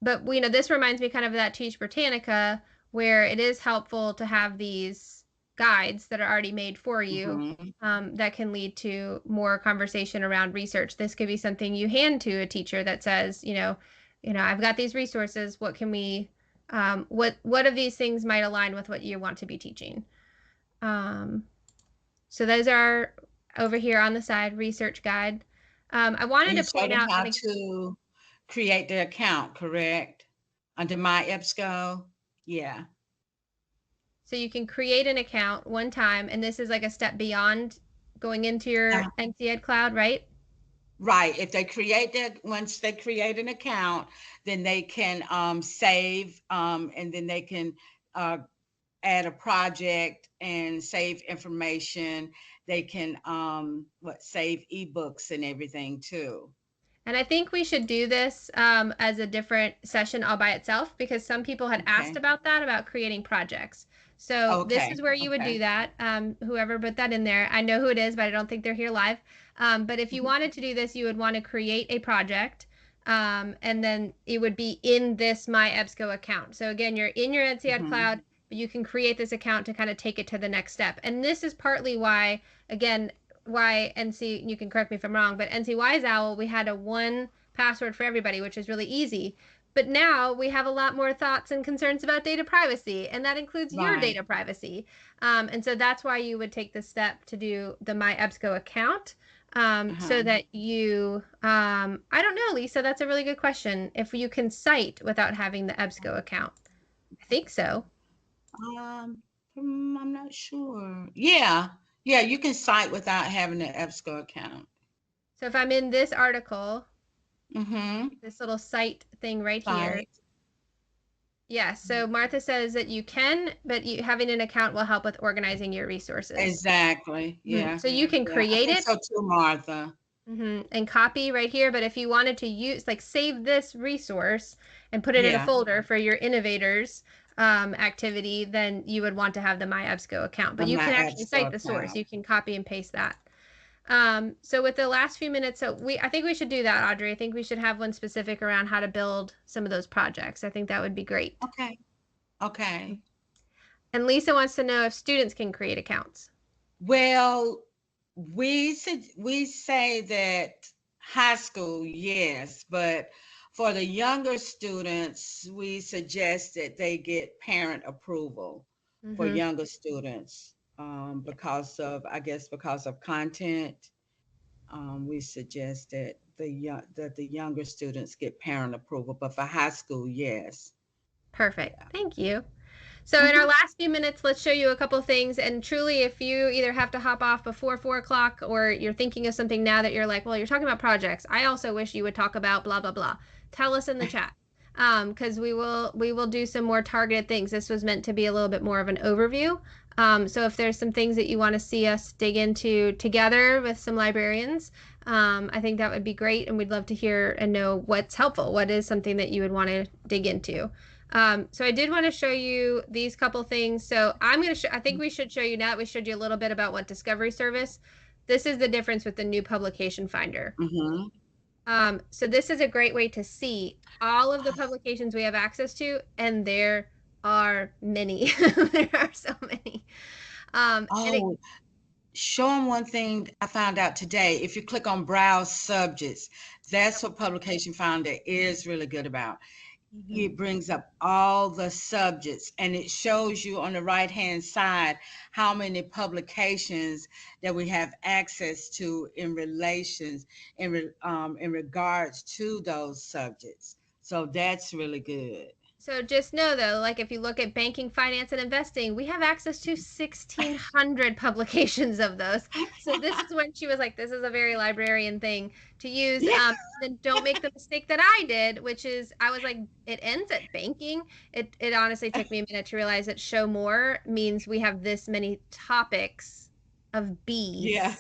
But this reminds me kind of that Teach Britannica, where it is helpful to have these guides that are already made for you, that can lead to more conversation around research. This could be something you hand to a teacher that says, I've got these resources. What can we, what of these things might align with what you want to be teaching? So those are over here on the side, research guide. I wanted to point out how to create the account, correct? Under My EBSCO, yeah. So you can create an account one time, and this is like a step beyond going into your NCEdCloud, right? Right. If they create that, once they create an account, then they can save, and then they can add a project and save information. They can save ebooks and everything too. And I think we should do this as a different session all by itself, because some people had asked about that, about creating projects. So this is where you would do that. Whoever put that in there, I know who it is, but I don't think they're here live. But if you wanted to do this, you would want to create a project, and then it would be in this My EBSCO account. So again, you're in your NCEdCloud, but you can create this account to kind of take it to the next step. And this is partly why, again, why NC, you can correct me if I'm wrong, but NC Wise Owl, we had a one password for everybody, which is really easy. But now we have a lot more thoughts and concerns about data privacy, and that includes your data privacy. And so that's why you would take the step to do the My EBSCO account, so that you, I don't know, Lisa, that's a really good question. If you can cite without having the EBSCO account. I think so. I'm not sure. Yeah, you can cite without having an EBSCO account. So if I'm in this article, this little cite thing right here. Yeah, so Martha says that you can, but having an account will help with organizing your resources. Exactly, yeah. So you can create it. So too, Martha. And copy right here, but if you wanted to use, like, save this resource and put it in a folder for your innovators, activity, then you would want to have the MyEBSCO account. But you can actually cite the source. You can copy and paste that. So with the last few minutes, I think we should do that, Audrey. I think we should have one specific around how to build some of those projects. I think that would be great. Okay. Okay. And Lisa wants to know if students can create accounts. Well, we say that high school, yes, but for the younger students, we suggest that they get parent approval for younger students because of content. We suggest that the younger students get parent approval, but for high school, yes. Perfect. Yeah. Thank you. So in our last few minutes, let's show you a couple things. And truly, if you either have to hop off before 4 o'clock or you're thinking of something now that you're like, well, you're talking about projects, I also wish you would talk about blah, blah, blah. Tell us in the chat because we will do some more targeted things. This was meant to be a little bit more of an overview. So if there's some things that you want to see us dig into together with some librarians, I think that would be great. And we'd love to hear and know what's helpful. What is something that you would want to dig into? So I did want to show you these couple things. So I think we should show you now that we showed you a little bit about what Discovery Service. This is the difference with the new publication finder. So this is a great way to see all of the publications we have access to, and there are many. There are so many. Show them one thing I found out today. If you click on Browse Subjects, that's what Publication Finder is really good about. It brings up all the subjects, and it shows you on the right-hand side how many publications that we have access to in regards to those subjects. So that's really good. So just know though, like if you look at banking, finance, and investing, we have access to 1,600 publications of those. So this is when she was like, this is a very librarian thing to use. Then don't make the mistake that I did, which is I was like, it ends at banking. It honestly took me a minute to realize that show more means we have this many topics of B's. Yeah.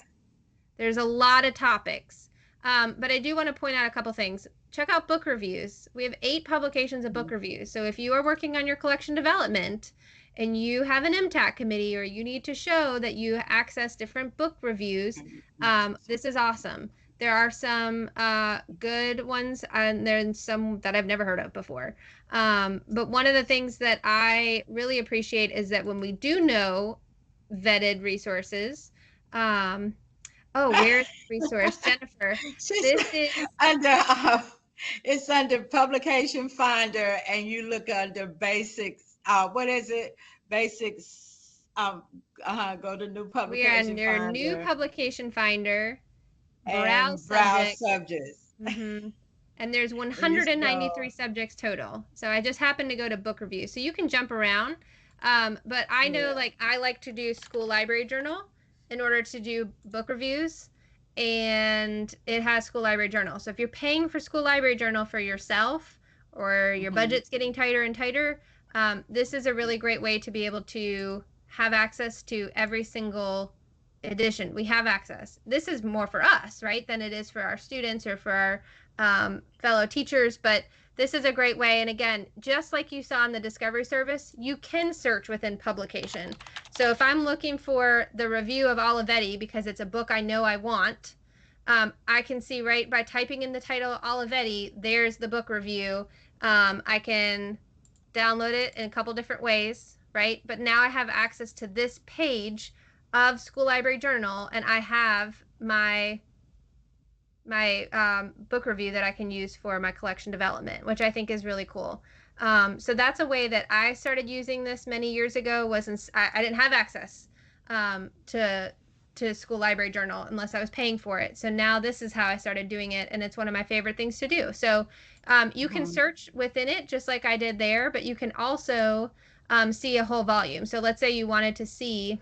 There's a lot of topics. But I do want to point out a couple things. Check out book reviews. We have 8 publications of book reviews. So if you are working on your collection development and you have an MTAC committee or you need to show that you access different book reviews, this is awesome. There are some good ones and there's some that I've never heard of before. But one of the things that I really appreciate is that when we do know vetted resources, where's the resource, Jennifer? This is under it's under Publication Finder, and you look under Basics. What is it? Basics. Go to New Publication Finder. We are under New Publication Finder. Browse subjects. And there's 193 subjects total. So I just happened to go to book review. So you can jump around. But I know I like to do school library journal in order to do book reviews, and it has school library journal. So if you're paying for school library journal for yourself or your budget's getting tighter and tighter, this is a really great way to be able to have access to every single edition. We have access. This is more for us, right, than it is for our students or for our fellow teachers, but this is a great way. And again, just like you saw in the Discovery Service, you can search within publication. So if I'm looking for the review of Olivetti because it's a book I know I want, I can see right by typing in the title Olivetti, there's the book review. I can download it in a couple different ways, right? But now I have access to this page of School Library Journal, and I have my book review that I can use for my collection development, which I think is really cool. So that's a way that I started using this many years ago. I didn't have access to School Library Journal unless I was paying for it. So now this is how I started doing it, and it's one of my favorite things to do. So you can search within it just like I did there, but you can also see a whole volume. So let's say you wanted to see,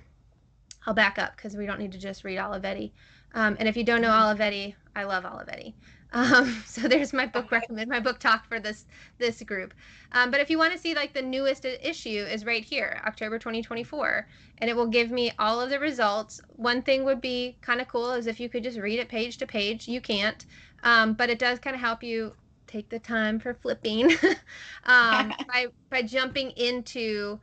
I'll back up because we don't need to just read Olivetti. And if you don't know Olivetti, I love Olivetti. So there's my book my book talk for this group. But if you want to see like the newest issue is right here, October 2024, and it will give me all of the results. One thing would be kind of cool is if you could just read it page to page. You can't, but it does kind of help you take the time for flipping by jumping into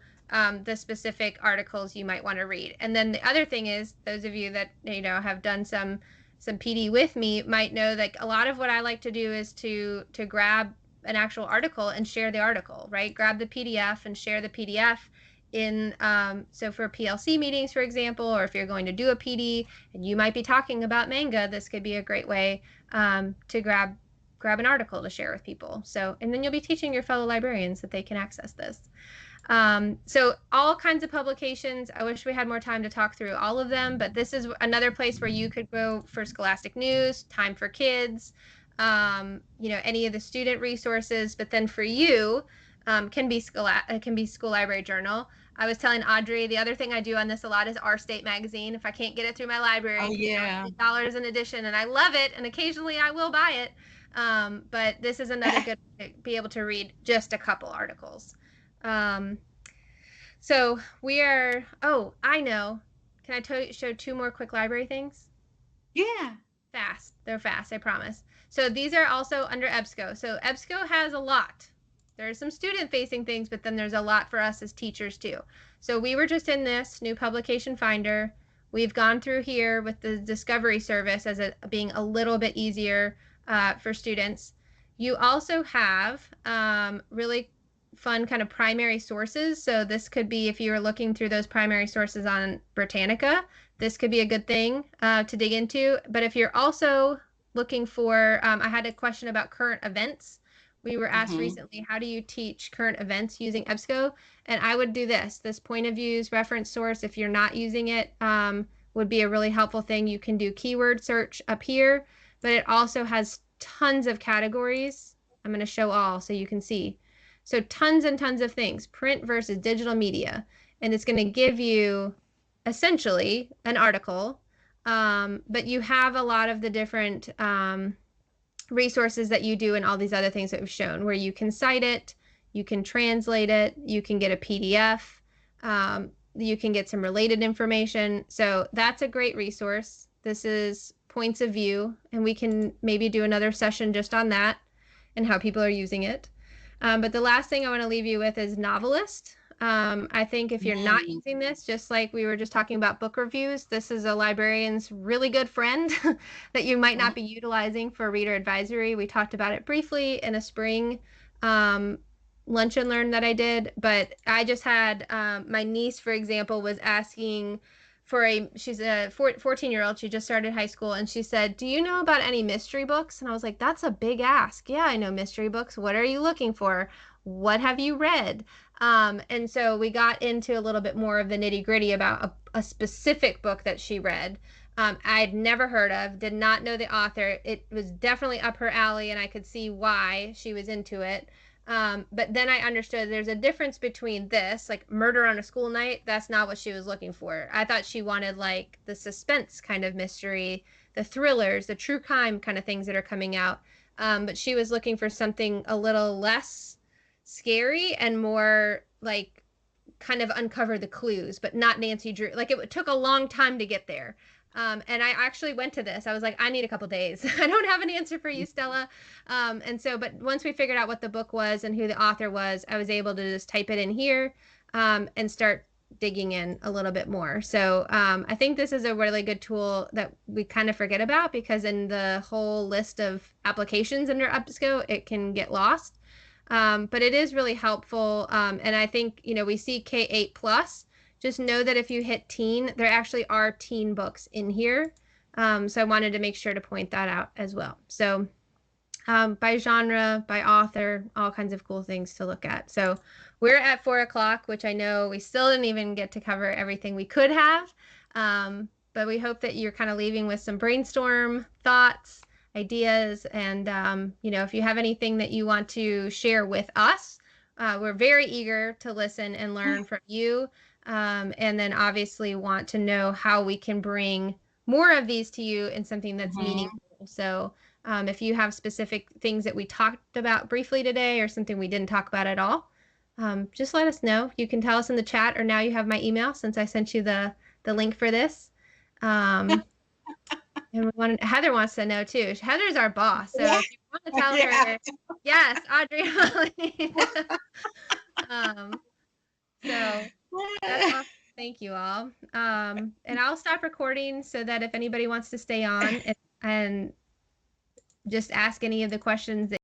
the specific articles you might want to read. And then the other thing is, those of you that have done some PD with me might know that a lot of what I like to do is to grab an actual article and share the article, right? Grab the PDF and share the PDF in so for PLC meetings, for example, or if you're going to do a PD and you might be talking about manga, this could be a great way to grab an article to share with people. So, and then you'll be teaching your fellow librarians that they can access this. So all kinds of publications. I wish we had more time to talk through all of them, but this is another place where you could go for Scholastic News, Time for Kids, any of the student resources. But then for you, can be School Library Journal. I was telling Audrey, the other thing I do on this a lot is Our State magazine. If I can't get it through my library, oh, yeah, $8 an edition, and I love it, and occasionally I will buy it. But this is another good way to be able to read just a couple articles. So we are, I know. Can I show 2 more quick library things? Yeah. Fast. They're fast, I promise. So these are also under EBSCO. So EBSCO has a lot. There's some student-facing things, but then there's a lot for us as teachers too. So we were just in this new publication finder. We've gone through here with the discovery service as being a little bit easier for students. You also have really fun kind of primary sources. So this could be, if you were looking through those primary sources on Britannica, this could be a good thing to dig into. But if you're also looking for, I had a question about current events. We were asked recently, how do you teach current events using EBSCO? And I would do this point of views reference source. If you're not using it, would be a really helpful thing. You can do keyword search up here, but it also has tons of categories. I'm going to show all so you can see. So tons and tons of things, print versus digital media. And it's going to give you essentially an article, but you have a lot of the different resources that you do and all these other things that we've shown, where you can cite it, you can translate it, you can get a PDF, you can get some related information. So that's a great resource. This is points of view, and we can maybe do another session just on that and how people are using it. But the last thing I want to leave you with is Novelist. I think if you're not using this, just like we were just talking about book reviews, this is a librarian's really good friend that you might not be utilizing for reader advisory. We talked about it briefly in a spring lunch and learn that I did, but I just had my niece, for example, was asking for she's a 14-year-old. She just started high school, and she said, do you know about any mystery books? And I was like, that's a big ask. Yeah, I know mystery books. What are you looking for? What have you read? And so we got into a little bit more of the nitty gritty about a specific book that she read. I had never heard of, did not know the author. It was definitely up her alley, and I could see why she was into it. But then I understood there's a difference between this, like Murder on a School Night. That's not what she was looking for. I thought she wanted like the suspense kind of mystery, the thrillers, the true crime kind of things that are coming out. But she was looking for something a little less scary and more like kind of uncover the clues, but not Nancy Drew. Like it took a long time to get there. And I actually went to this. I was like, I need a couple days. I don't have an answer for you, Stella. But once we figured out what the book was and who the author was, I was able to just type it in here and start digging in a little bit more. So I think this is a really good tool that we kind of forget about, because in the whole list of applications under EBSCO, it can get lost. But it is really helpful. And I think, we see K8 plus. Just know that if you hit teen, there actually are teen books in here. So I wanted to make sure to point that out as well. So by genre, by author, all kinds of cool things to look at. So we're at 4 o'clock, which I know we still didn't even get to cover everything we could have. But we hope that you're kind of leaving with some brainstorm thoughts, ideas, and if you have anything that you want to share with us, we're very eager to listen and learn from you, and then obviously want to know how we can bring more of these to you in something that's meaningful. So if you have specific things that we talked about briefly today or something we didn't talk about at all, just let us know. You can tell us in the chat, or now you have my email since I sent you the link for this. And Heather wants to know too. Heather's our boss, so if you want to tell her Yes, Audrey Holly. So that's awesome. Thank you all. And I'll stop recording so that if anybody wants to stay on and just ask any of the questions that